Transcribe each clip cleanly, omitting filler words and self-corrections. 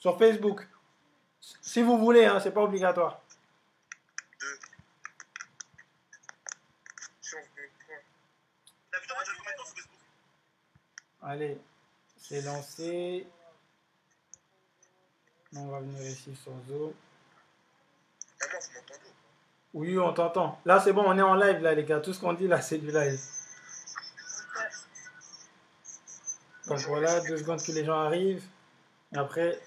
Sur Facebook. Si vous voulez, hein, c'est pas obligatoire. 2. Si on veut quoi? T'as vu, t'as combien de temps sur Facebook? Allez, c'est lancé. On va venir ici sur Zoom. Ah non, vous m'entendez? Oui, on t'entend. Là, c'est bon, on est en live, là, les gars. Tout ce qu'on dit, là, c'est du live. Donc voilà, 2 secondes que les gens arrivent. Et après...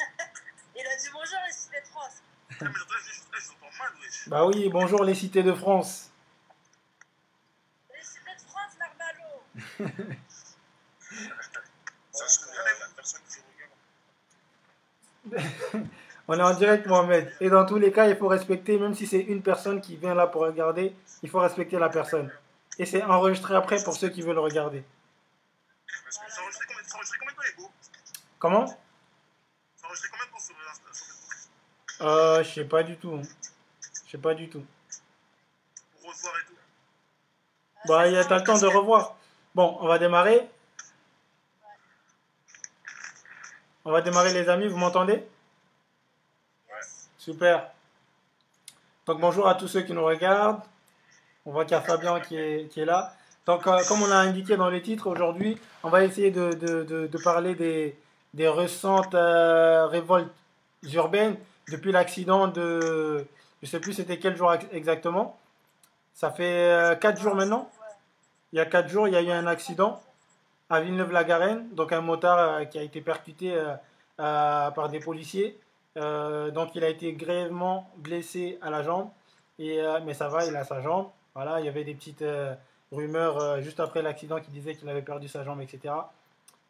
Il a dit bonjour les cités de France. Ah, mais je vous entends mal, wesh. Bah oui, bonjour les cités de France. Les cités de France, Marmalo. Ça se regarde, la personne qui regarde. On est en direct, Mohamed. Et dans tous les cas, il faut respecter, même si c'est une personne qui vient là pour regarder, il faut respecter la personne. Et c'est enregistré après pour ceux qui veulent regarder. Ça enregistré combien de temps, les beaux? Comment? Ça enregistré combien de temps sur Facebook? Je sais pas du tout. Hein. Je sais pas du tout. Pour revoir et tout. Bah, t'as le temps de revoir. Bon, on va démarrer. On va démarrer, les amis. Vous m'entendez? Super. Donc bonjour à tous ceux qui nous regardent. On voit qu'il y a Fabien qui est là. Donc comme on l'a indiqué dans le titre, aujourd'hui, on va essayer de parler des récentes révoltes urbaines depuis l'accident de... Je ne sais plus c'était quel jour exactement. Ça fait 4 jours maintenant. Il y a 4 jours, il y a eu un accident à Villeneuve-la-Garenne. Donc un motard qui a été percuté par des policiers. Donc il a été grièvement blessé à la jambe, mais ça va, il a sa jambe. Voilà, il y avait des petites rumeurs juste après l'accident qui disaient qu'il avait perdu sa jambe, etc.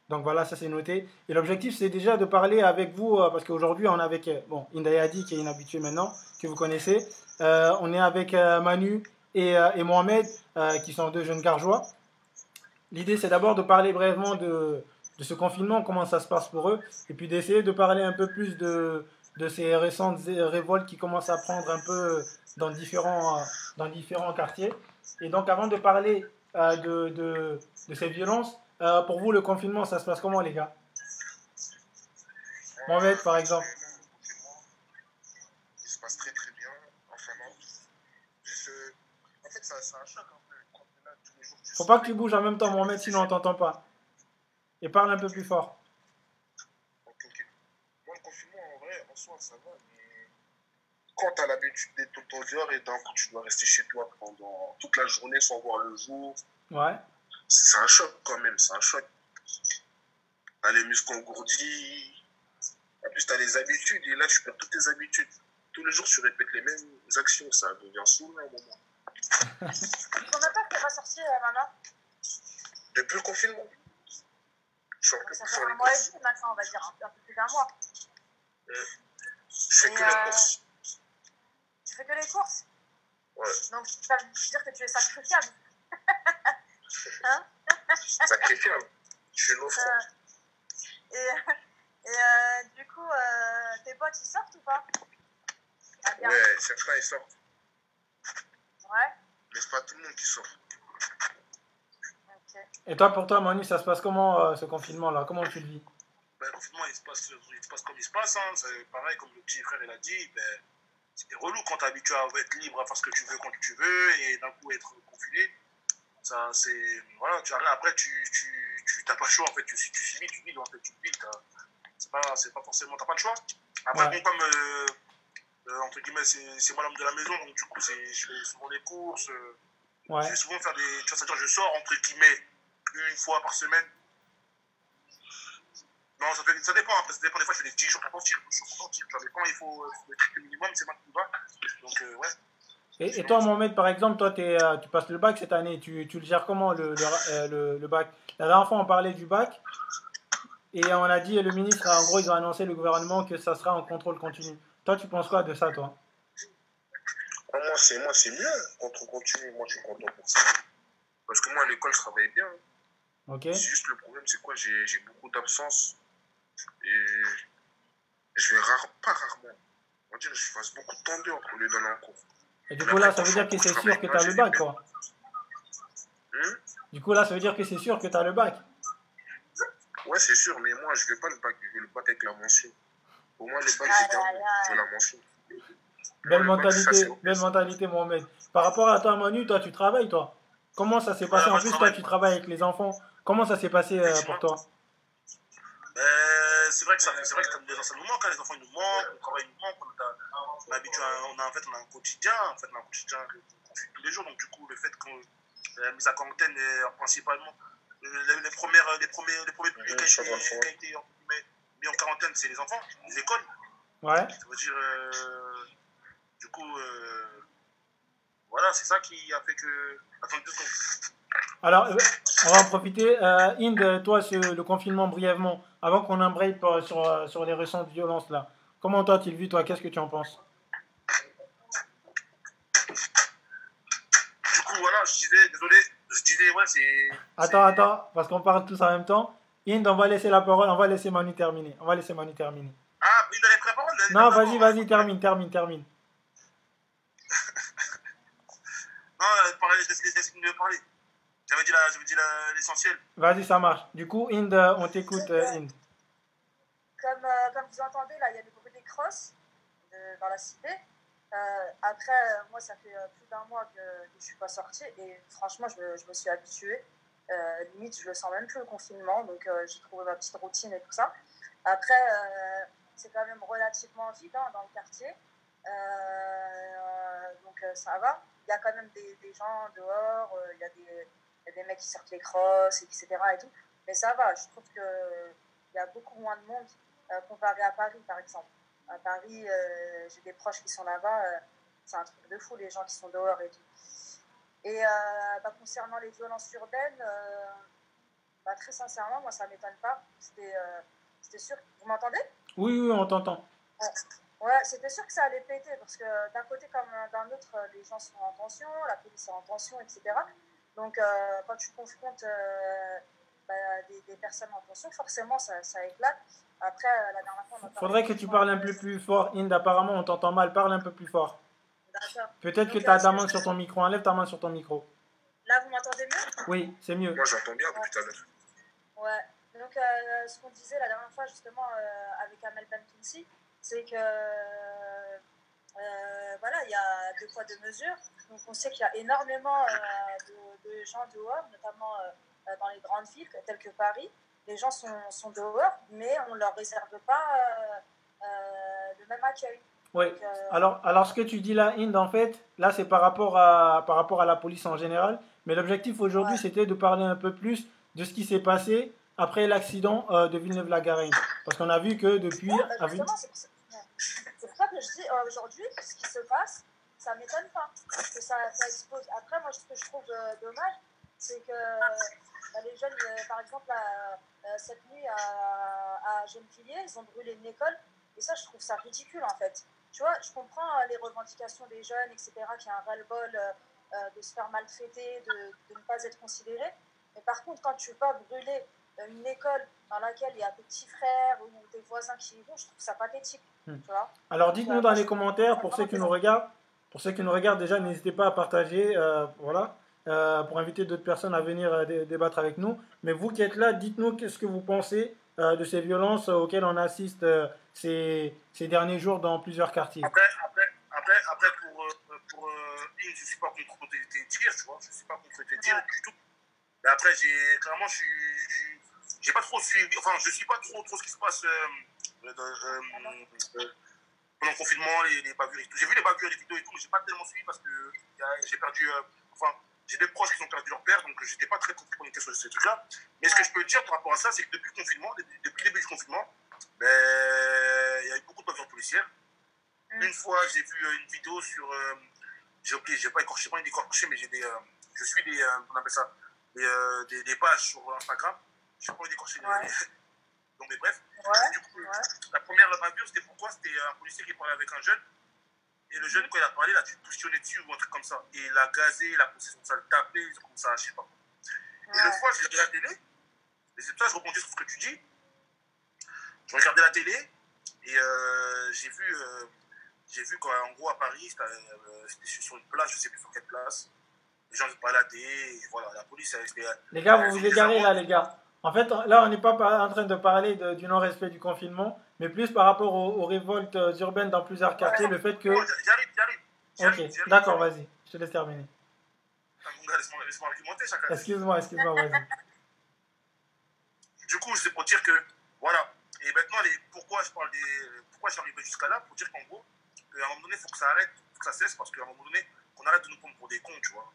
Donc voilà, ça c'est noté. Et l'objectif c'est déjà de parler avec vous, parce qu'aujourd'hui on est avec Indayadi qui est une habituée maintenant, que vous connaissez. On est avec Manu et Mohamed, qui sont 2 jeunes gargeois. L'idée c'est d'abord de parler brièvement de ce confinement, comment ça se passe pour eux, et puis d'essayer de parler un peu plus de ces récentes révoltes qui commencent à prendre un peu dans différents quartiers. Et donc avant de parler de ces violences, pour vous le confinement ça se passe comment les gars? Mohamed par exemple. Le confinement, il se passe très très bien. Enfin non. Juste, en fait, c'est un choc un peu. Quand t'es là tous les jours, Faut pas que tu bouges en même temps Mohamed, sinon on t'entend pas. Et parle un peu plus fort. Ok. Moi, le confinement, en vrai, en soi, ça va, mais quand tu as l'habitude d'être tout le temps dehors et d'un coup, tu dois rester chez toi pendant toute la journée sans voir le jour, Ouais. c'est un choc quand même, c'est un choc. T'as les muscles engourdis, en plus, t'as les habitudes, et là, tu perds toutes tes habitudes. Tous les jours, tu répètes les mêmes actions, ça devient saoulant à un moment. Combien de temps t'es pas sorti, maman? Depuis le confinement, je suis un peu Ça plus fait sur un les mois et courses. demi maintenant, on va dire, un peu plus d'un mois. Je fais que les courses. Tu fais que les courses? Ouais. Donc ça veut dire que tu es sacrifiable. Hein? Sacrifiable. Je suis l'offrande. Et du coup, tes potes ils sortent ou pas? Ah, bien. Ouais, certains ils sortent. Ouais. Mais c'est pas tout le monde qui sort. Ok. Et toi pour toi Manu, ça se passe comment ce confinement là? Comment tu le vis? Ben, le confinement, il se passe comme il se passe. Hein. C'est pareil, comme le petit frère il a dit. Ben, c'est relou quand t'es habitué à être libre, à faire ce que tu veux quand tu veux, et d'un coup être confiné. Ça, c'est. Voilà, tu arrives, après, t'as pas le choix, en fait. Tu subis, tu vis, en fait, tu vis. C'est pas forcément. T'as pas le choix. Après, Ouais. bon, comme. Entre guillemets, c'est moi l'homme de la maison, donc du coup, je fais souvent des courses. Ouais. Je vais souvent faire des. Tu vois, c'est-à-dire, je sors, entre guillemets, une fois par semaine. Non, ça dépend. Après, ça dépend. Des fois, je fais des petits jours pour sortir. Ça dépend, il faut le truc minimum, c'est moi qui va. Donc, ouais. Et toi Mohamed par exemple, toi tu passes le bac cette année, tu le gères comment le bac? La dernière fois on parlait du bac et on a dit le ministre, en gros ils ont annoncé le gouvernement que ça sera en contrôle continu. Toi tu penses quoi de ça toi? Ah, moi, c'est mieux quand on continue. Moi, je suis content pour ça. Parce que moi, à l'école, je travaillais bien. Ok. C'est juste le problème, c'est quoi? J'ai beaucoup d'absence. Et je vais pas rarement. On va dire que je passe beaucoup de temps dehors pour lui donner en cours. Et du coup là ça veut dire que c'est sûr que tu as le bac quoi. Du coup là ça veut dire que c'est sûr que tu as le bac. Ouais, c'est sûr, mais moi, je vais pas le bac. Je vais le bac avec la mention. Pour moi, les balles, Aïe, c'est bien. aïe, Je aïe. la mentionne. Pour moi, les balles, ça, c'est Belle mentalité, Mohamed. Par rapport à toi, Manu, toi, tu travailles, toi. Comment ça s'est passé? En Moi, je plus, toi, travaille, tu moi. travailles avec les enfants. Comment ça s'est passé pour Effectivement. toi? C'est vrai que ça nous manque, hein, les enfants, ils nous manquent, le travail nous manque, on est habitué en fait, on a un quotidien, qu'on suit tous les jours, donc du coup, le fait qu'on la mise à quarantaine, principalement, les premiers publics qui ont été mis en quarantaine, c'est les enfants, les écoles. Ouais. Ça veut dire, du coup, voilà, c'est ça qui a fait que. Attends 2 secondes. Alors, on va en profiter. Inde, toi, le confinement brièvement, avant qu'on embraye sur les récentes violences là. Comment toi, tu le vis, toi? Qu'est-ce que tu en penses? Du coup, voilà, je disais, désolé, ouais, c'est. Attends, parce qu'on parle tous en même temps. Inde, on va laisser la parole, on va laisser Manu terminer. Ah, il avait pris la parole, Non, d'abord. vas-y, termine. Non, laisse me parler. J'avais dit l'essentiel. Vas-y, ça marche. Du coup, Inde, on t'écoute, Inde. Comme vous entendez, là, il y a le bruit des crosses dans la cité. Après, moi, ça fait plus d'un mois que je ne suis pas sortie et franchement, je me suis habituée. Limite, je le sens même plus le confinement, donc j'ai trouvé ma petite routine et tout ça. Après, c'est quand même relativement vide hein, dans le quartier, donc ça va. Il y a quand même des gens dehors, il y a des mecs qui sortent les crosses, etc. Et tout. Mais ça va, je trouve qu'il y a beaucoup moins de monde comparé à Paris, par exemple. À Paris, j'ai des proches qui sont là-bas, c'est un truc de fou, les gens qui sont dehors et tout. Et concernant les violences urbaines, très sincèrement, moi, ça ne m'étonne pas. C'était sûr. Vous m'entendez? Oui, on t'entend. Ouais, c'était sûr que ça allait péter parce que d'un côté comme d'un autre, les gens sont en tension, la police est en tension, etc. Donc, quand tu confrontes des personnes en tension, forcément, ça éclate. Après, la dernière fois, on a parlé. Faudrait que tu parles un peu plus fort, Inde. Apparemment, on t'entend mal. Parle un peu plus fort. D'accord. Peut-être que tu as ta main sur ton micro. Enlève ta main sur ton micro. Là, vous m'entendez mieux? Oui, c'est mieux. Moi, j'entends bien depuis tout à l'heure. Ouais. Donc, ce qu'on disait la dernière fois, justement, avec Amel Bentounsi, c'est que voilà, il y a 2 poids 2 mesures. Donc, on sait qu'il y a énormément de gens dehors, notamment dans les grandes villes telles que Paris. Les gens sont dehors, mais on ne leur réserve pas le même accueil. Oui. Donc, alors, ce que tu dis là, Inde, en fait, là, c'est par rapport à la police en général. Mais l'objectif aujourd'hui, ouais. c'était de parler un peu plus de ce qui s'est passé après l'accident de Villeneuve-la-Garenne. Parce qu'on a vu que depuis. Justement, c'est pour ça que je dis aujourd'hui, ce qui se passe, ça ne m'étonne pas que ça explose. Après, moi, ce que je trouve dommage, c'est que les jeunes, par exemple, cette nuit à Gennevilliers, ils ont brûlé une école. Et ça, je trouve ça ridicule, en fait. Tu vois, je comprends les revendications des jeunes, etc., qui a un ras-le-bol de se faire maltraiter, de ne pas être considérés. Mais par contre, quand tu vas brûler une école dans laquelle il y a tes petits frères ou tes voisins qui y vont, je trouve ça pathétique. Tu vois. Alors dites-nous dans les commentaires, pour ceux qui nous regardent, déjà n'hésitez pas à partager, voilà, pour inviter d'autres personnes à venir débattre avec nous. Mais vous qui êtes là, dites-nous qu'est-ce que vous pensez de ces violences auxquelles on assiste ces derniers jours dans plusieurs quartiers. Après pour je ne suis pas contre tes dires, tu vois, je ne suis pas contre tes dires du tout. Mais après, clairement, j'ai pas trop suivi, enfin, je suis pas trop ce qui se passe pendant le confinement, les bavures et tout. J'ai vu les bavures, les vidéos et tout, mais j'ai pas tellement suivi parce que j'ai perdu, j'ai des proches qui ont perdu leur père, donc j'étais pas très connecté sur ces trucs-là. Mais ce que je peux dire par rapport à ça, c'est que depuis le confinement, depuis le début du confinement, il y a eu beaucoup de bavures policières. Une fois, j'ai vu une vidéo sur, j'ai oublié, j'ai pas écorché, mais je suis on appelle ça, des pages sur Instagram. J'ai pas envie d'écorcher donc, mais bref. Du coup, la première bavure, c'était pourquoi? C'était un policier qui parlait avec un jeune. Et le jeune, quand il a parlé, il a dû toucher dessus ou un truc comme ça. Et il a gazé, il a poussé son sale tapé, comme ça, je sais pas. Et le fois, j'ai regardé la télé. Et c'est pour ça que je rebondis sur ce que tu dis. Je regardais la télé. Et j'ai vu qu'en gros, à Paris, c'était sur une place, je sais plus sur quelle place. Les gens se baladaient. Et voilà, la police, les gars, vous vous égarez là, les gars. En fait, là, on n'est pas en train de parler du non-respect du confinement, mais plus par rapport aux révoltes urbaines dans plusieurs quartiers, le fait que... Non, Ok, d'accord, vas-y, je te laisse terminer. Mon gars, laisse-moi argumenter chacun. Excuse-moi, vas-y. Du coup, c'est pour dire que, voilà. Et maintenant, pourquoi je suis arrivé jusqu'à là, pour dire qu'en gros, qu'à un moment donné, il faut que ça arrête, faut que ça cesse, parce qu'à un moment donné, qu'on arrête de nous prendre pour des cons, tu vois.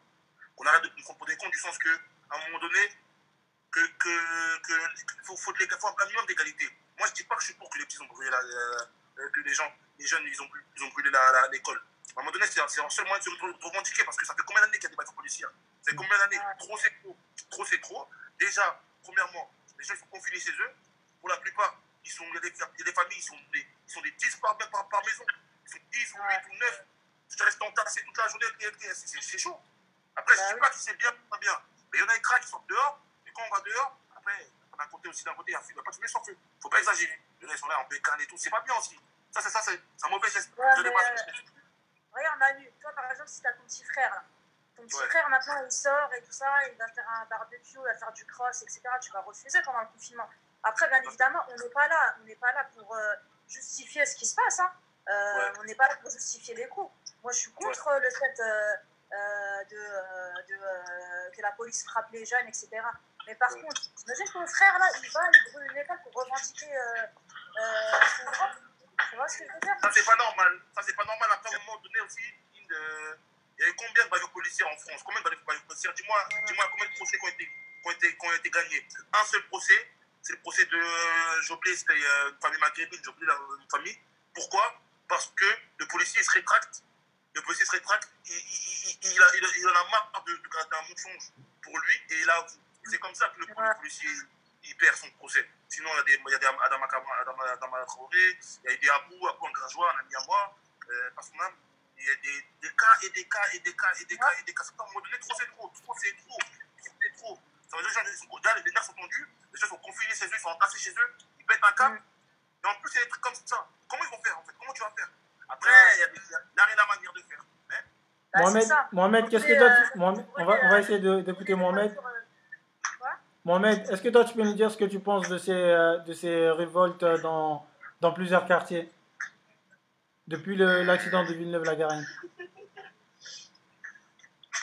Qu'on arrête de nous prendre pour des cons, du sens que, à un moment donné, faut un minimum d'égalité. Moi, je dis pas que je suis pour que les petits ont brûlé que les jeunes, ils ont brûlé l'école. À un moment donné, c'est un seul moyen de se revendiquer, parce que ça fait combien d'années qu'il y a des bâtiments policiers? Ça fait combien d'années? Trop, c'est trop. Trop, c'est trop. Déjà, premièrement, les gens, ils sont confinés chez eux. Pour la plupart, il y a des familles, ils sont des 10 par maison. Ils sont 10 ou 8 ou 9. Tu restes entassé toute la journée, c'est chaud. Après, je ne dis pas que c'est bien ou pas bien. Mais il y en a des cracks qui sortent dehors. Et quand on va dehors, après, d'un côté, il n'y a pas de fumée sans feu. Il ne faut pas exagérer. Les gens, ils sont là en bécane et tout. C'est pas bien aussi. C'est un mauvais geste. Regarde Manu, toi par exemple, si tu as ton petit frère là. Ton petit frère maintenant il sort et tout ça, il va faire un barbecue, il va faire du cross, etc. Tu vas refuser pendant le confinement. Après, bien évidemment, on n'est pas là pour justifier ce qui se passe. Hein. On n'est pas là pour justifier les coups. Moi, je suis contre le fait que la police frappe les jeunes, etc. Mais par contre, imagine ton frère là, il brûle une école pour revendiquer son droit. Tu vois ce que je veux dire? Ça, c'est pas normal. Après, à un moment donné aussi, il y a eu combien de bavures policières en France? Combien de bavures policières? Dis-moi combien de procès qui ont été gagnés? Un seul procès, c'est le procès de, j'ai oublié, c'était une famille maghrébine, j'ai oublié une famille. Pourquoi? Parce que le policier se rétracte. Il en a marre de gratter un mensonge pour lui et il avoue. C'est comme ça que le policier il perd son procès. Sinon, il y a des Adama Traoré, il y a des Abou en Grageois, un ami à moi, parce qu'on a, il y a des cas et des cas. À un moment donné, trop c'est trop. Ça veut dire que les nerfs sont tendus, les gens sont confinés chez eux, ils sont entassés chez eux, ils pètent un câble. Et en plus, il y a des trucs comme ça. Comment ils vont faire en fait? Comment tu vas faire? Après, il y a l'art et la manière de faire. Mohamed, qu'est-ce que toi on va essayer d'écouter Mohamed. Mohamed, est-ce que toi tu peux nous dire ce que tu penses de ces révoltes dans plusieurs quartiers depuis l'accident de Villeneuve-la-Garenne?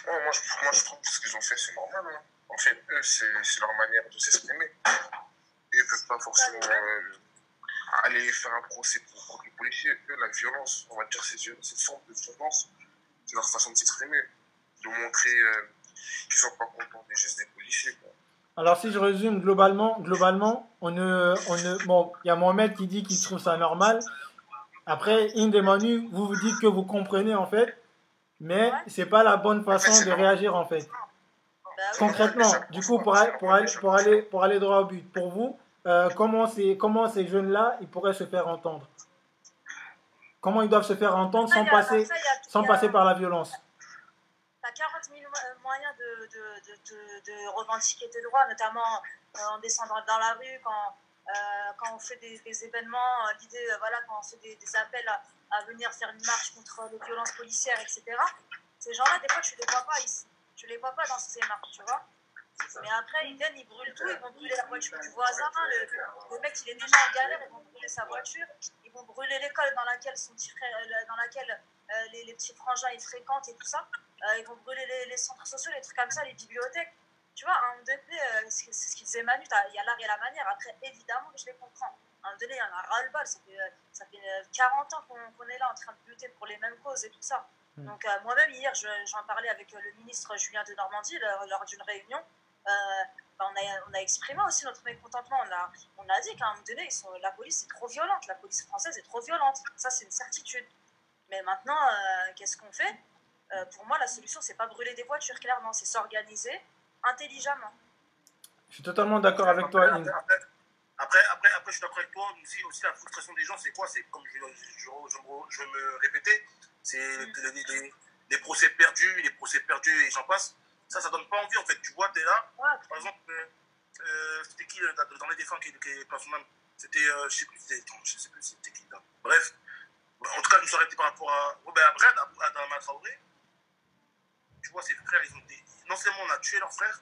Moi, je trouve que ce qu'ils ont fait, c'est normal. Hein. En fait, eux, c'est leur manière de s'exprimer. Ils ne peuvent pas forcément aller faire un procès contre les policiers. Eux, la violence, on va dire, c'est une forme de violence. C'est leur façon de s'exprimer, de montrer qu'ils ne sont pas contents des gestes des policiers. Quoi. Alors, si je résume globalement, bon, il y a Mohamed qui dit qu'il trouve ça normal. Après, Inde et Manu, vous dites que vous comprenez en fait, mais c'est pas la bonne façon de réagir en fait. Concrètement, du coup, pour aller droit au but, pour vous, comment ces jeunes-là, ils pourraient se faire entendre? Comment ils doivent se faire entendre sans passer par la violence? Tu as 40 000 moyens de revendiquer tes droits, notamment en descendant dans la rue, quand on fait des événements, quand on fait des appels à venir faire une marche contre les violences policières, etc. Ces gens-là, des fois, tu ne les vois pas ici. Tu ne les vois pas dans ces marches, tu vois. Mais après, ils viennent, ils brûlent tout, ils vont brûler la voiture du voisin. Le mec, il est déjà en galère, ils vont brûler sa voiture. Ils vont brûler l'école dans laquelle son petit frère, les petits frangins ils fréquentent et tout ça. Ils vont brûler les centres sociaux, les trucs comme ça, les bibliothèques. Tu vois, à un moment donné, c'est ce qu'il disait Manu, il y a l'art et la manière. Après, évidemment que je les comprends. À un moment donné, il y en a ras-le-bol. Ça fait 40 ans qu'on est là en train de lutter pour les mêmes causes et tout ça. Donc, moi-même, hier, j'en parlais avec le ministre Julien de Normandie lors d'une réunion. On a exprimé aussi notre mécontentement. On a dit qu'à un moment donné, la police est trop violente. La police française est trop violente. Ça, c'est une certitude. Mais maintenant, qu'est-ce qu'on fait? Pour moi, la solution, c'est pas brûler des voitures, clairement. C'est s'organiser intelligemment. Je suis totalement d'accord avec toi, Inde. Après, je suis d'accord avec toi. Aussi, la frustration des gens, c'est quoi? C'est comme je vais me répéter, c'est les procès perdus, et j'en passe. Ça donne pas envie en fait. Tu vois, t'es là. Par exemple, c'était qui dans les défunts qui est pas son âme? C'était, je sais plus c'était qui là. Bref, en tout cas, nous sommes arrêtés par rapport à Robert Brad, à Adama Traoré. Tu vois, ses frères, non seulement on a tué leur frère,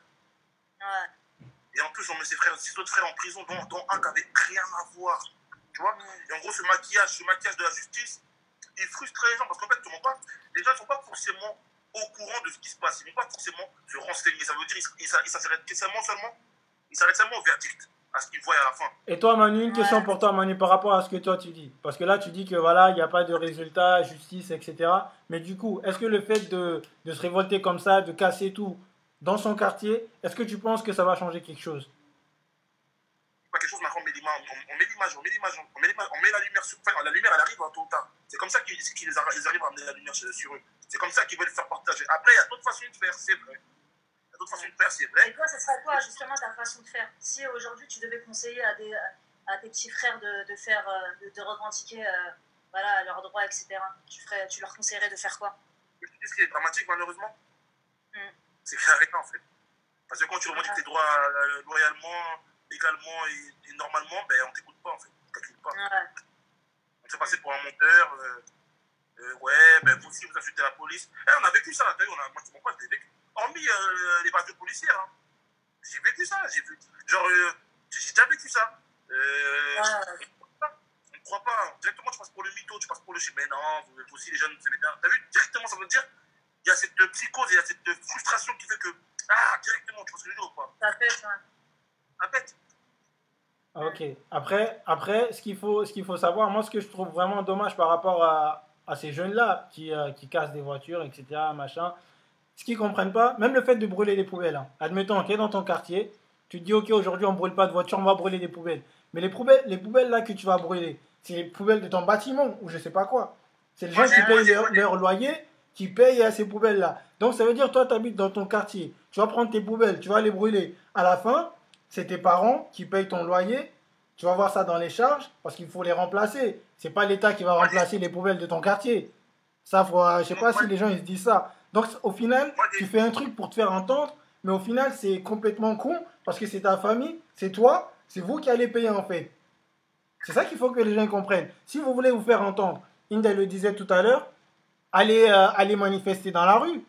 et en plus plus, on met ses autres frères en prison, dont un qui avait rien à voir. Tu vois? Et en gros, ce maquillage de la justice, il frustre les gens parce qu'en fait, les gens ne sont pas forcément au courant de ce qui se passe. Ils ne vont pas forcément se renseigner. Ça veut dire qu'ils s'arrêtent seulement au verdict, à ce qu'ils voient à la fin. Et toi, Manu, une question pour toi, Manu, par rapport à ce que toi tu dis. Parce que là, tu dis que voilà, il n'y a pas de résultat, justice, etc. Mais du coup, est-ce que le fait de se révolter comme ça, de casser tout dans son quartier, est-ce que tu penses que ça va changer quelque chose? Pas quelque chose, mais on met l'image, on met la lumière sur. Enfin, la lumière, elle arrive tôt ou tard. C'est comme ça qu'ils arrivent à amener la lumière sur eux. C'est comme ça qu'ils veulent faire partager. Après, il y a d'autres façons de faire, c'est vrai. Et toi, ce serait quoi justement ta façon de faire? Si aujourd'hui tu devais conseiller à tes petits frères de revendiquer voilà, leurs droits, etc., tu leur conseillerais de faire quoi? Ce qui est dramatique, malheureusement, c'est qu'il n'y a rien en fait. Parce que quand tu revendiques tes droits loyalement, légalement et normalement, ben, on ne t'écoute pas en fait. On ne calcule pas. On te fait passer pour un menteur. Ouais, ben vous aussi vous insultez la police. On a vécu ça, t'as vu, moi tu comprends, j'ai vécu. Hormis les bases policières, hein. J'ai vécu ça, j'ai déjà vécu ça. On ne croit pas. Directement, tu passes pour le mytho, tu passes pour le chien. Mais non, vous aussi, les jeunes, vous aimez bien. T'as vu, directement, ça veut dire, il y a cette psychose, il y a cette frustration qui fait que, directement, tu vois ce que je veux dire ou pas? Ça pète, ouais. Ça pète. Ok. Après ce qu'il faut savoir, moi, ce que je trouve vraiment dommage par rapport à ces jeunes-là qui cassent des voitures, etc., machin, ce qu'ils ne comprennent pas, même le fait de brûler les poubelles. Hein. Admettons, ok, dans ton quartier, tu te dis, ok, aujourd'hui, on ne brûle pas de voiture, on va brûler des poubelles. Mais les poubelles là que tu vas brûler, c'est les poubelles de ton bâtiment ou je sais pas quoi. C'est les gens qui payent leur loyer qui payent ces poubelles-là. Donc ça veut dire, toi, tu habites dans ton quartier, tu vas prendre tes poubelles, tu vas les brûler. À la fin, c'est tes parents qui payent ton loyer. Tu vas voir ça dans les charges parce qu'il faut les remplacer. C'est pas l'État qui va remplacer les poubelles de ton quartier. Ça, je sais pas si les gens ils se disent ça. Donc au final, tu fais un truc pour te faire entendre, mais au final, c'est complètement con parce que c'est ta famille, c'est toi, c'est vous qui allez payer en fait. C'est ça qu'il faut que les gens comprennent. Si vous voulez vous faire entendre, Inda le disait tout à l'heure, allez manifester dans la rue.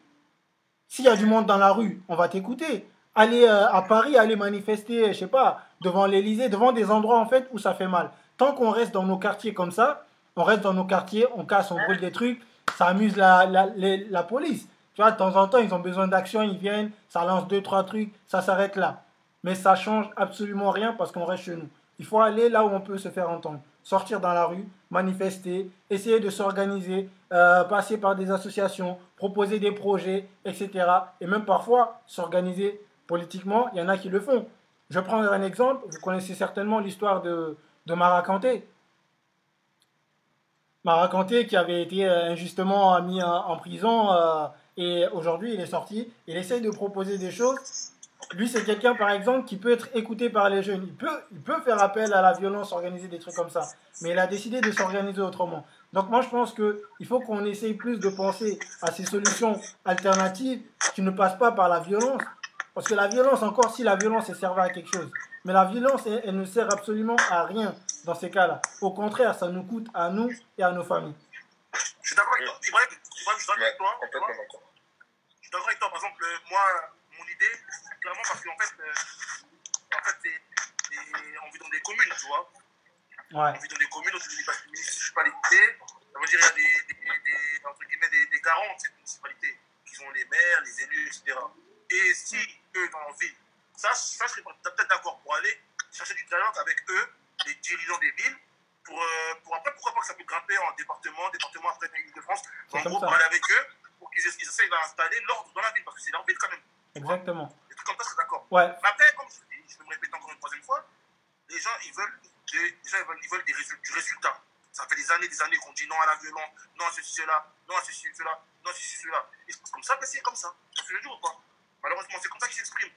S'il y a du monde dans la rue, on va t'écouter. Allez à Paris, allez manifester, je sais pas, devant l'Élysée, devant des endroits en fait où ça fait mal. Tant qu'on reste dans nos quartiers comme ça, on reste dans nos quartiers, on casse, on brûle des trucs, ça amuse la police. Tu vois, de temps en temps, ils ont besoin d'action, ils viennent, ça lance 2, 3 trucs, ça s'arrête là. Mais ça change absolument rien parce qu'on reste chez nous. Il faut aller là où on peut se faire entendre. Sortir dans la rue, manifester, essayer de s'organiser, passer par des associations, proposer des projets, etc. Et même parfois s'organiser politiquement, il y en a qui le font. Je prends un exemple, vous connaissez certainement l'histoire de Mara Kanté. Mara Kanté qui avait été injustement mis en prison et aujourd'hui il est sorti. Il essaye de proposer des choses. Lui, c'est quelqu'un, par exemple, qui peut être écouté par les jeunes. Il peut faire appel à la violence, organiser des trucs comme ça. Mais il a décidé de s'organiser autrement. Donc moi, je pense qu'il faut qu'on essaye plus de penser à ces solutions alternatives qui ne passent pas par la violence. Parce que la violence, encore si la violence, elle servait à quelque chose. Mais la violence, elle ne sert absolument à rien dans ces cas-là. Au contraire, ça nous coûte à nous et à nos familles. Je suis d'accord avec toi. Ibrahim, je suis d'accord avec toi. Je suis d'accord avec toi. Par exemple, moi, mon idée, clairement, parce qu'en fait, on vit dans des communes, tu vois. Ouais. On vit dans des communes, dans une municipalité. Ça veut dire qu'il y a entre guillemets, des garants de cette municipalité, qui sont les maires, les élus, etc. Et si eux, dans leur ville, ça je serais peut-être d'accord pour aller chercher du dialogue avec eux, les dirigeants des villes, pour après, pourquoi pas que ça peut grimper en département après l'île de France, en gros, pour aller avec eux, pour qu'ils essayent d'installer l'ordre dans la ville, parce que c'est leur ville quand même. Exactement. Des trucs comme ça, je suis d'accord. Ouais. Mais après, comme je te dis, je vais me répéter encore une troisième fois, les gens, ils veulent du résultat. Ça fait des années qu'on dit non à la violence, non à ceci, cela, non à ceci, cela, non à ceci, cela. Et c'est comme ça, mais c'est comme ça. Tu vois ce que je veux dire ou pas? Malheureusement, c'est comme ça qu'ils s'expriment.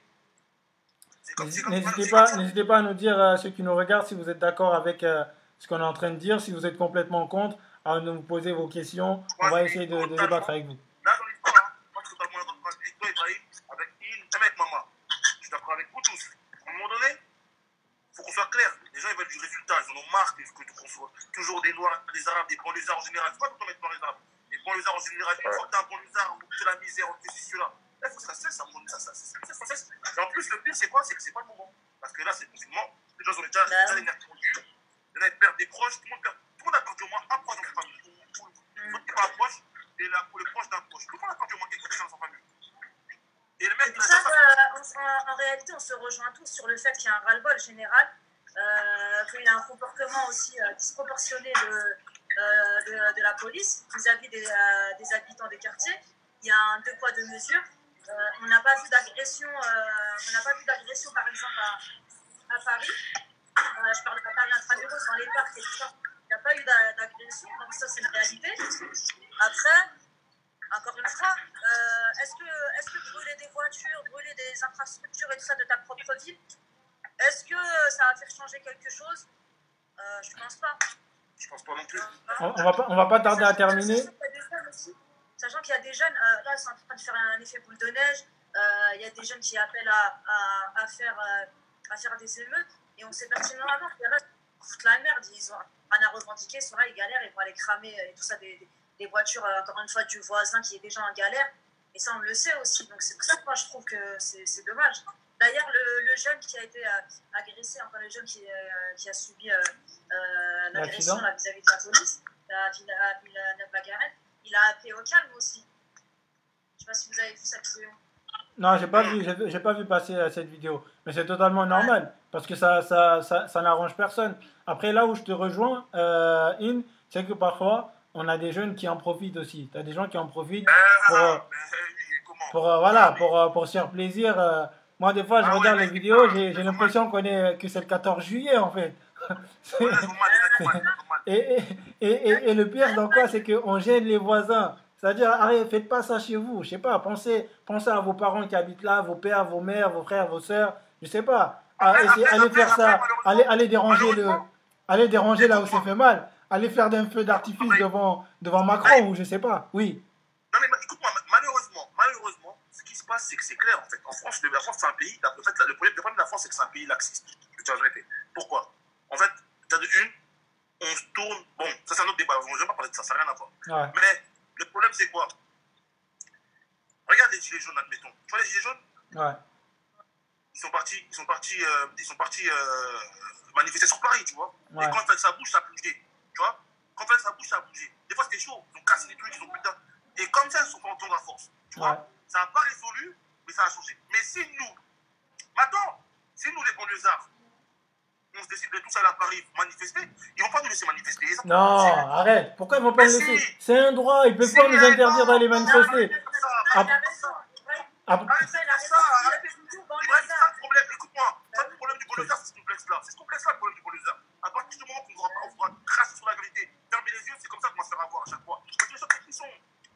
N'hésitez pas à nous dire, ceux qui nous regardent, si vous êtes d'accord avec ce qu'on est en train de dire, si vous êtes complètement contre, à nous poser vos questions. On va essayer de débattre avec vous. Là, dans l'histoire, moi, je suis totalement d'accord avec toi, Ibrahim, avec Il, même avec Maman. Je suis d'accord avec vous tous. À un moment donné, il faut qu'on soit clair. Les gens, ils veulent du résultat. Ils en ont marre qu'on soit toujours des Noirs, des Arabes, des banlieusards en général. Il ne faut pas tout le temps mettre dans les Arabes. Les banlieusards en général, une fois que t'as un banlieusard, c'est la misère, on fait ceci, cela. Là, il faut que ça cesse, ça cesse. Et en plus, le pire, c'est quoi? C'est que c'est pas le moment. Parce que là, c'est le confinement. Les gens ont déjà les nerfs tendus. Il y en a qui perdent des proches. Tout le monde a perdu au moins un proche dans sa famille. Tout le monde qui a un proche, et là, pour les proches d'un proche. Tout le monde a perdu au moins quelque chose dans sa famille. Et le mec, en réalité, on se rejoint tous sur le fait qu'il y a un ras-le-bol général, qu'il y a un comportement aussi disproportionné de la police vis-à-vis des habitants des quartiers. Il y a un deux poids deux mesures. On n'a pas vu d'agression, par exemple à Paris. Je parle de Paris intramuros dans les parcs et tout ça. Il n'y a pas eu d'agression, donc ça c'est une réalité. Après, encore une fois, est-ce que brûler des voitures, brûler des infrastructures et tout ça de ta propre ville, est-ce que ça va faire changer quelque chose? Je pense pas. Je pense pas non plus. On va pas tarder à terminer. Sachant qu'il y a des jeunes, là c'est en train de faire un effet boule de neige, il y a des jeunes qui appellent à faire des émeutes, et on sait pertinemment qu'il y en a qui foutent la merde, ils ont rien à revendiquer, ils sont là, ils galèrent, ils vont aller cramer et tout ça, des voitures, encore une fois, du voisin qui est déjà en galère, et ça on le sait aussi, donc c'est pour ça que moi je trouve que c'est dommage. D'ailleurs, le jeune qui a été agressé, enfin le jeune qui a subi l'agression vis-à-vis de la police, à Villeneuve-la-Garenne, il a appelé au calme aussi. Je sais pas si vous avez vu cette vidéo. Non, j'ai pas vu passer cette vidéo. Mais c'est totalement normal, parce que ça n'arrange personne. Après, là où je te rejoins, c'est que parfois, on a des jeunes qui en profitent aussi. Tu as des gens qui en profitent pour se faire plaisir. Moi, des fois, je regarde les vidéos, j'ai l'impression que c'est le 14 juillet, en fait. Et le pire dans quoi, c'est qu'on gêne les voisins. C'est-à-dire, arrêtez, faites pas ça chez vous. Je sais pas, pensez à vos parents qui habitent là, vos pères, vos mères, vos frères, vos sœurs. Je sais pas. Allez faire ça. Allez déranger là où c'est fait mal. Allez faire un feu d'artifice devant Macron ou je sais pas. Oui. Non mais écoute-moi, malheureusement, ce qui se passe, c'est que c'est clair en fait. En France, la France c'est un pays. Le problème de la France, c'est que c'est un pays laxiste. Je vais te pourquoi? En fait, on se tourne. Bon, ça c'est un autre débat. On ne va pas parler de ça, ça n'a rien à voir. Ouais. Mais le problème, c'est quoi? Regarde les gilets jaunes, admettons. Tu vois les gilets jaunes? Ouais. Ils sont partis manifester sur Paris, tu vois. Ouais. Et quand ça bouge, ça a bougé. Tu vois? Quand ça bouge, ça a bougé. Des fois, c'était chaud. Ils ont cassé des trucs, ils ont putain. Et comme ça, ils sont pas en temps à force. Tu vois? Ça n'a pas résolu, mais ça a changé. Mais si nous, les banlieusards, on se décide de tous aller à Paris manifester, ils vont pas nous laisser manifester. Non, arrête. Pourquoi ils vont pas nous laisser? C'est un droit, ils peuvent pas nous interdire d'aller manifester. Écoute-moi, le problème du banlieusard, c'est ce complexe-là. C'est ce complexe-là le problème du banlieusard. À partir du moment qu'on va cracher sur la vérité, fermer les yeux, c'est comme ça qu'on va se faire avoir à chaque fois.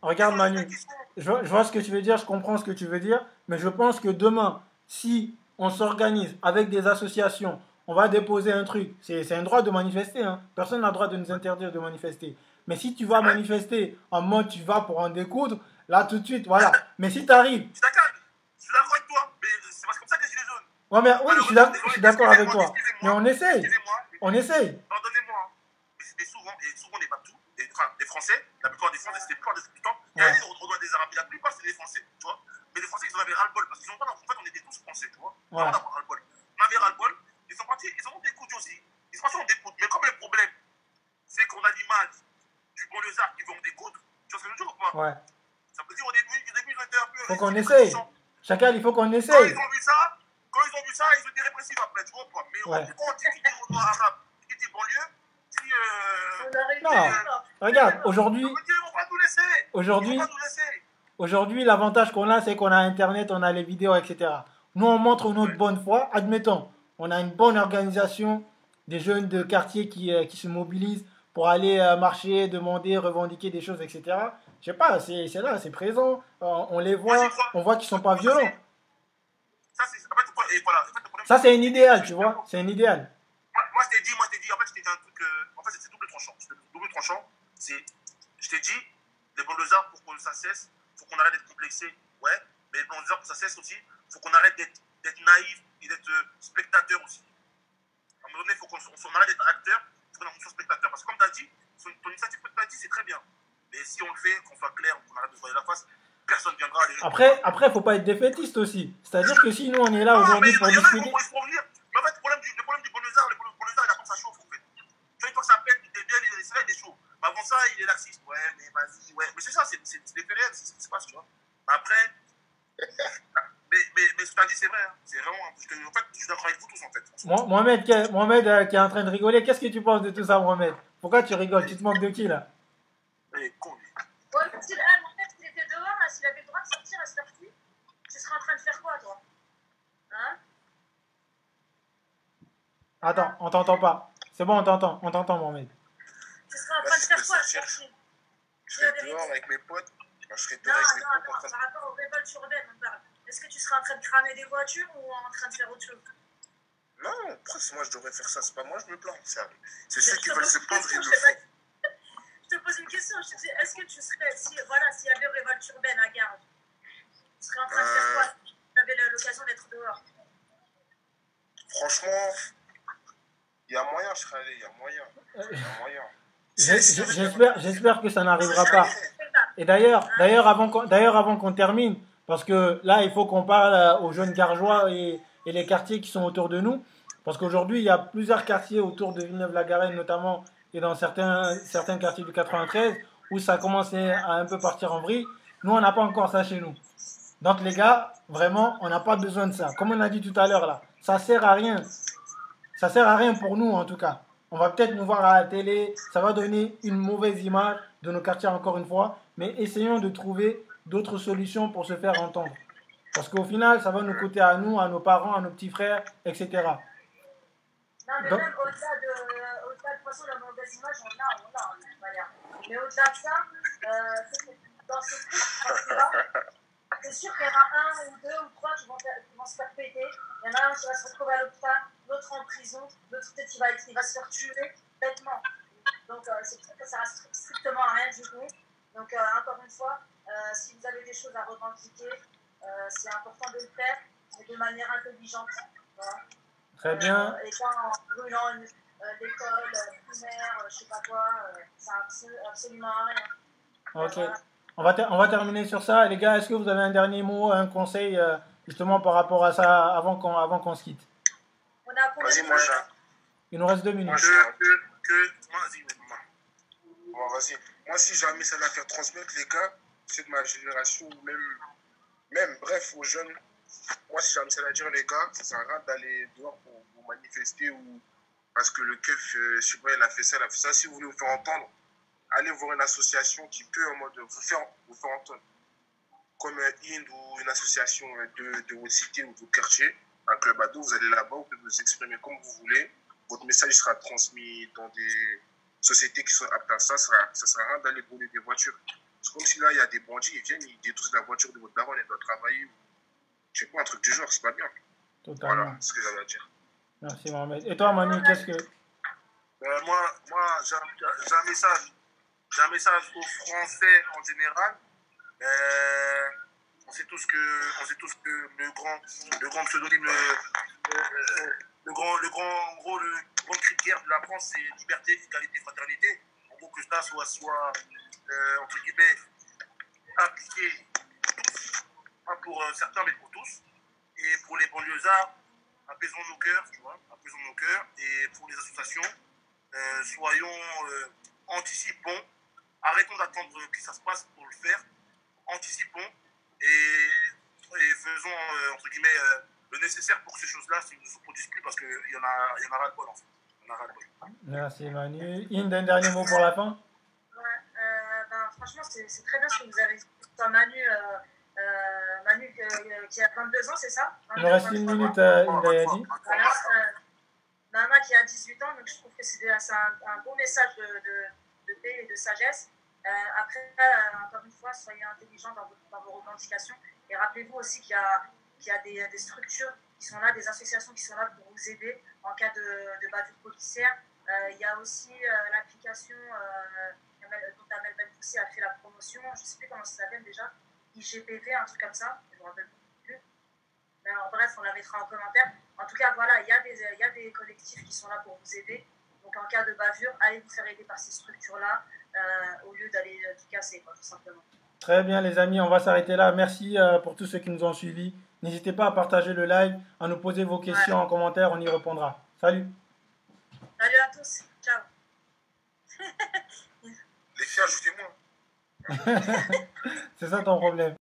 Regarde Manu, je vois ce que tu veux dire, je comprends ce que tu veux dire, mais je pense que demain, si on s'organise avec des associations, on va déposer un truc. C'est un droit de manifester. Hein. Personne n'a le droit de nous interdire de manifester. Mais si tu vas manifester en mode tu vas pour en découdre, là tout de suite, voilà. Mais si tu arrives... Je suis d'accord avec toi, mais c'est parce que comme ça que j'ai les jaunes. Ouais, mais, oui, je suis d'accord avec toi. Mais on essaye. On essaye. Pardonnez-moi. Mais souvent, on n'est pas tout. Les Français, la plupart des Français, c'est les plupart du temps. Il y a des droits des Arabes. La plupart, c'est des Français, tu vois. Mais les Français, ils en avaient ras-le-bol parce qu'ils ont pas. En fait, on était tous Français, tu vois. On avait ras-le-bol. On avait ras-le-bol. Ils sont partis, ils ont découdé aussi. Ils sont partis en découdre. Mais comme le problème, c'est qu'on a l'image du banlieusard qui veut en découdre, tu vois ce que je veux dire ou pas? Ouais. Ça veut dire au début, ils étaient un peu. Faut qu'on essaye. Chacal, il faut qu'on essaye. Quand ils ont vu ça, ils ont été répressifs après, tu vois ou pas? Mais quand on dit qu'ils étaient au noir arabe, qu'ils étaient banlieue, non, regarde, aujourd'hui, l'avantage qu'on a, c'est qu'on a Internet, on a les vidéos, etc. Nous, on montre notre bonne foi. Admettons, on a une bonne organisation, des jeunes de quartier qui se mobilisent pour aller marcher, demander, revendiquer des choses, etc. Je sais pas, c'est là, c'est présent. On les voit, on voit qu'ils sont pas violents. Ça, c'est un idéal, tu vois. C'est un idéal. Moi, je t'ai dit, en fait, je t'ai dit un truc, en fait, c'est double tranchant. Je t'ai dit, les banlieusards, pour que ça cesse, il faut qu'on arrête d'être complexé, ouais, mais les banlieusards, pour que ça cesse aussi, il faut qu'on arrête d'être naïf et d'être spectateur aussi. À un moment donné, il faut qu'on arrête d'être acteur, il faut qu'on soit spectateur. Parce que comme tu as dit, ton initiative que tu as dit, c'est très bien. Mais si on le fait, qu'on soit clair, qu'on arrête de se voir la face, personne ne viendra. Après, il ne faut pas être défaitiste aussi. C'est-à-dire que si nous, on est là aujourd'hui pour discuter... Mais en il est laxiste. Ouais, mais vas-y, ouais. Mais c'est ça, c'est des faits réels, c'est ce qui se passe, tu vois. Après, mais ce que tu as dit, c'est vrai. Hein. C'est vraiment. En fait, je suis d'accord avec vous tous, en fait. Mohamed qui est en train de rigoler, qu'est-ce que tu penses de tout ça, Mohamed? Pourquoi tu rigoles? Tu te moques de qui là? Il est con, lui. Ouais, en fait, s'il était dehors, là, s'il avait le droit de sortir à cette heure-ci, tu serais en train de faire quoi, toi? Hein? Attends, on t'entend pas. C'est bon, on t'entend, Mohamed. Tu serais en Là, train de si je faire peux quoi à sortir, cette heure-ci? je serais dehors avec mes potes. Je serais Non, dehors avec mes non, potes en non, train de... par rapport aux révoltes urbaines, on parle. Est-ce que tu serais en train de cramer des voitures ou en train de faire autre chose? Non, pourquoi moi je devrais faire ça? C'est pas moi, je me plains. C'est Mais ceux je qui te veulent pose se une plaindre, question, ils je le sais pas. font. Je te pose une question, je te dis, est-ce que tu serais, si, voilà, s'il y avait révolte urbaine à Garde, tu serais en train de faire quoi si tu avais l'occasion d'être dehors? Franchement, il y a moyen, je serais allé, il y a moyen. Il y a moyen. J'espère que ça n'arrivera pas. Et d'ailleurs, avant qu'on termine, parce que là, il faut qu'on parle aux jeunes Gargeois et les quartiers qui sont autour de nous. Parce qu'aujourd'hui, il y a plusieurs quartiers autour de Villeneuve-la-Garenne, notamment, et dans certains quartiers du 93, où ça commençait à un peu partir en vrille. Nous, on n'a pas encore ça chez nous. Donc, les gars, vraiment, on n'a pas besoin de ça. Comme on a dit tout à l'heure, là, ça sert à rien. Ça sert à rien pour nous, en tout cas. On va peut-être nous voir à la télé, ça va donner une mauvaise image de nos quartiers encore une fois, mais essayons de trouver d'autres solutions pour se faire entendre. Parce qu'au final, ça va nous coûter à nous, à nos parents, à nos petits frères, etc. Non, mais Donc, même au-delà de toute façon, la mauvaise image, on l'a, de toute manière. Mais au-delà de ça, c'est que dans ce truc-là, c'est sûr qu'il y en a un ou deux ou trois qui vont se faire péter. Il y en a un qui va se retrouver à l'hôpital, l'autre en prison, l'autre peut-être il va se faire tuer bêtement. Donc c'est sûr que ça reste strictement à rien du tout. Donc encore une fois, si vous avez des choses à revendiquer, c'est important de le faire, mais de manière intelligente. Voilà. très bien. Et pas en brûlant l'école primaire, je sais pas quoi, ça n'a absolument rien. Ok. Voilà. On va terminer sur ça. Les gars, est-ce que vous avez un dernier mot, un conseil, justement, par rapport à ça, avant qu'on se quitte? On a combien Vas-y, de moi, temps? Il nous reste 2 minutes. Vas-y, bon, vas-y. Moi, si jamais ça va faire transmettre, les gars, c'est de ma génération, ou même, bref, aux jeunes, moi, si jamais ça va dire, les gars, ça sert à rien d'aller dehors pour manifester ou parce que le keuf, je sais pas, il a fait ça, il a fait ça. Si vous voulez vous faire entendre, allez voir une association qui peut, en mode, vous faire entendre. Comme IND ou une association de votre cité ou de votre quartier, un club ado, vous allez là-bas, vous pouvez vous exprimer comme vous voulez. Votre message sera transmis dans des sociétés qui sont aptes à ça. Ça sert à rien d'aller voler des voitures. C'est comme si là, il y a des bandits, ils viennent, ils détruisent la voiture de votre daron, elle doit travailler. Je sais pas, un truc du genre, c'est pas bien. Totalement. Voilà, c'est ce que j'avais à dire. Merci, Mohamed. Et toi, Manu, qu'est-ce que... moi j'ai un message aux Français en général. On sait tous que le grand pseudonyme, le grand cri de guerre de la France, c'est liberté, égalité, fraternité. En gros, que ça soit entre guillemets, appliqué tous, pas pour certains, mais pour tous. Et pour les banlieusards, apaisons nos cœurs, tu vois, apaisons nos cœurs. Et pour les associations, soyons anticipons, arrêtons d'attendre que ça se passe pour le faire, anticipons et faisons entre guillemets le nécessaire pour que ces choses-là ne se produisent plus parce qu'il y en a ras-le-bol en fait. Il y en a ras-le-bol. Merci, Manu. Inde, un dernier mot pour la fin? Franchement, c'est très bien ce que vous avez dit. Manu, qui a 22 ans, c'est ça? Il nous reste 1 minute, Indayadi. Voilà, Nana qui a 18 ans, donc je trouve que c'est un beau message de paix et de sagesse. Après, encore une fois, soyez intelligents dans vos revendications et rappelez-vous aussi qu'il y a des structures qui sont là, des associations qui sont là pour vous aider en cas de bavure policière. Il y a aussi l'application dont Amel Benfoussi a fait la promotion, je ne sais plus comment ça s'appelle déjà, IGPV, un truc comme ça, je ne me rappelle plus. Mais alors, bref, on la mettra en commentaire. En tout cas, voilà, il y a des collectifs qui sont là pour vous aider. Donc en cas de bavure, allez vous faire aider par ces structures-là au lieu d'aller tout casser, quoi, tout simplement. Très bien, les amis, on va s'arrêter là. Merci pour tous ceux qui nous ont suivis. N'hésitez pas à partager le live, à nous poser vos questions en commentaire, on y répondra. Salut. Salut à tous, ciao. Les filles, C'est ça ton problème.